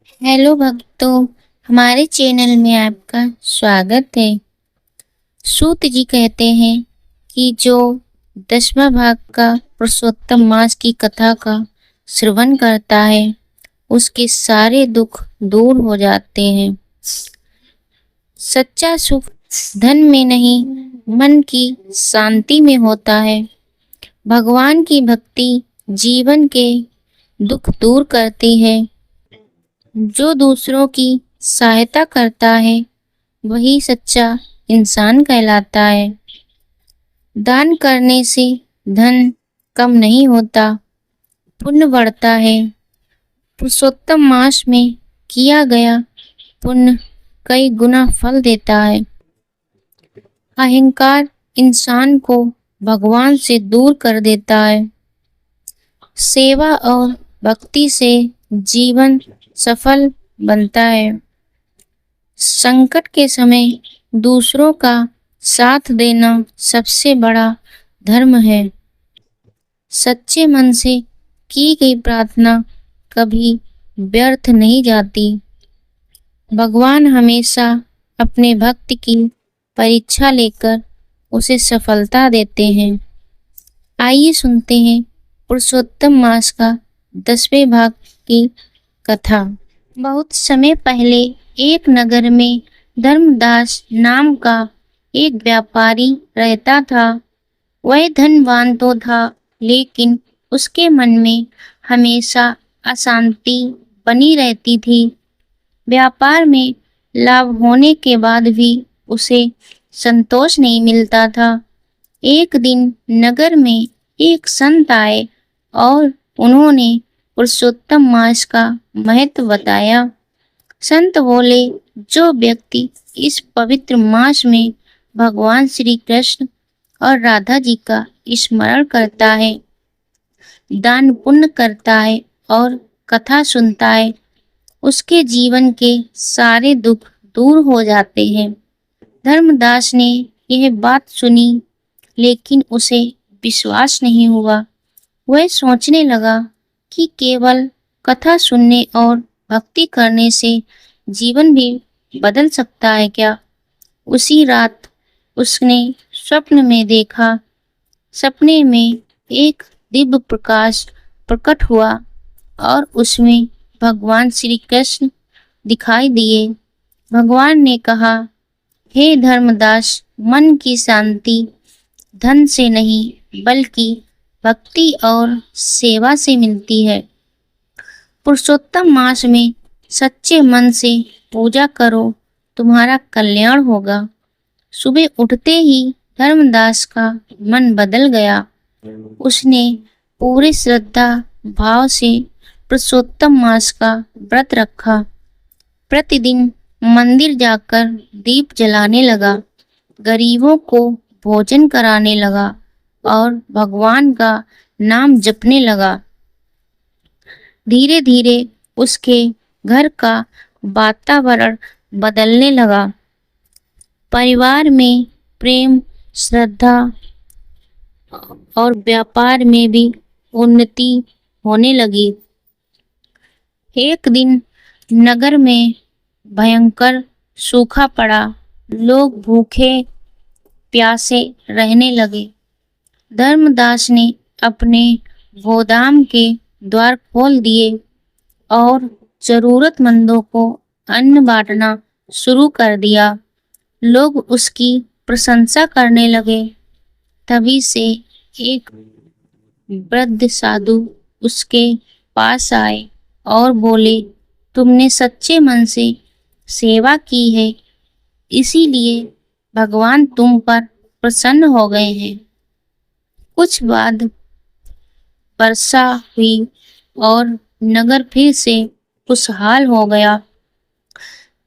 Hello भक्तों, हमारे channel में आपका स्वागत है। सूत जी कहते हैं कि जो 10वां भाग का पुरुषोत्तम मास की कथा का श्रवण करता है उसके सारे दुख दूर हो जाते हैं। सच्चा सुख धन में नहीं, मन की शांति में होता है। भगवान की भक्ति जीवन के दुख दूर करती है। जो दूसरों की सहायता करता है वही सच्चा इंसान कहलाता है। दान करने से धन कम नहीं होता, पुण्य बढ़ता है। पुरुषोत्तम मास में किया गया पुण्य कई गुना फल देता है। अहंकार इंसान को भगवान से दूर कर देता है। सेवा और भक्ति से जीवन सफल बनता है। संकट के समय दूसरों का साथ देना सबसे बड़ा धर्म है। सच्चे मन से की गई प्रार्थना कभी व्यर्थ नहीं जाती। भगवान हमेशा अपने भक्त की परीक्षा लेकर उसे सफलता देते हैं। आइए सुनते हैं पुरुषोत्तम मास का 10वें भाग की कथा। बहुत समय पहले एक नगर में धर्मदास नाम का एक व्यापारी रहता था। वह धनवान तो था, लेकिन उसके मन में हमेशा अशांति बनी रहती थी। व्यापार में लाभ होने के बाद भी उसे संतोष नहीं मिलता था। एक दिन नगर में एक संत आए और उन्होंने पुरुषोत्तम मास का महत्व बताया। संत बोले, जो व्यक्ति इस पवित्र मास में भगवान श्री कृष्ण और राधा जी का स्मरण करता है, दान पुण्य करता है और कथा सुनता है, उसके जीवन के सारे दुख दूर हो जाते हैं। धर्मदास ने यह बात सुनी, लेकिन उसे विश्वास नहीं हुआ। वह सोचने लगा कि केवल कथा सुनने और भक्ति करने से जीवन भी बदल सकता है क्या? उसी रात उसने स्वप्न में देखा। सपने में एक दिव्य प्रकाश प्रकट हुआ और उसमें भगवान श्री कृष्ण दिखाई दिए। भगवान ने कहा, हे धर्मदास, मन की शांति धन से नहीं बल्कि भक्ति और सेवा से मिलती है। पुरुषोत्तम मास में सच्चे मन से पूजा करो, तुम्हारा कल्याण होगा। सुबह उठते ही धर्मदास का मन बदल गया। उसने पूरे श्रद्धा भाव से पुरुषोत्तम मास का व्रत रखा। प्रतिदिन मंदिर जाकर दीप जलाने लगा, गरीबों को भोजन कराने लगा और भगवान का नाम जपने लगा। धीरे धीरे उसके घर का वातावरण बदलने लगा। परिवार में प्रेम, श्रद्धा और व्यापार में भी उन्नति होने लगी। एक दिन नगर में भयंकर सूखा पड़ा। लोग भूखे प्यासे रहने लगे। धर्मदास ने अपने गोदाम के द्वार खोल दिए और जरूरतमंदों को अन्न बांटना शुरू कर दिया। लोग उसकी प्रशंसा करने लगे। तभी से एक वृद्ध साधु उसके पास आए और बोले, तुमने सच्चे मन से सेवा की है, इसीलिए भगवान तुम पर प्रसन्न हो गए हैं। कुछ बाद वर्षा हुई और नगर फिर से खुशहाल हो गया।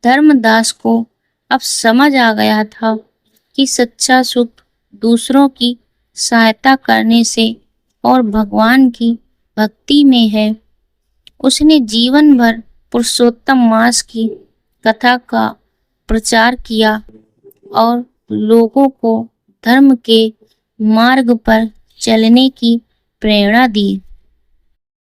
धर्मदास को अब समझ आ गया था कि सच्चा सुख दूसरों की सहायता करने से और भगवान की भक्ति में है। उसने जीवन भर पुरुषोत्तम मास की कथा का प्रचार किया और लोगों को धर्म के मार्ग पर चलने की प्रेरणा दी।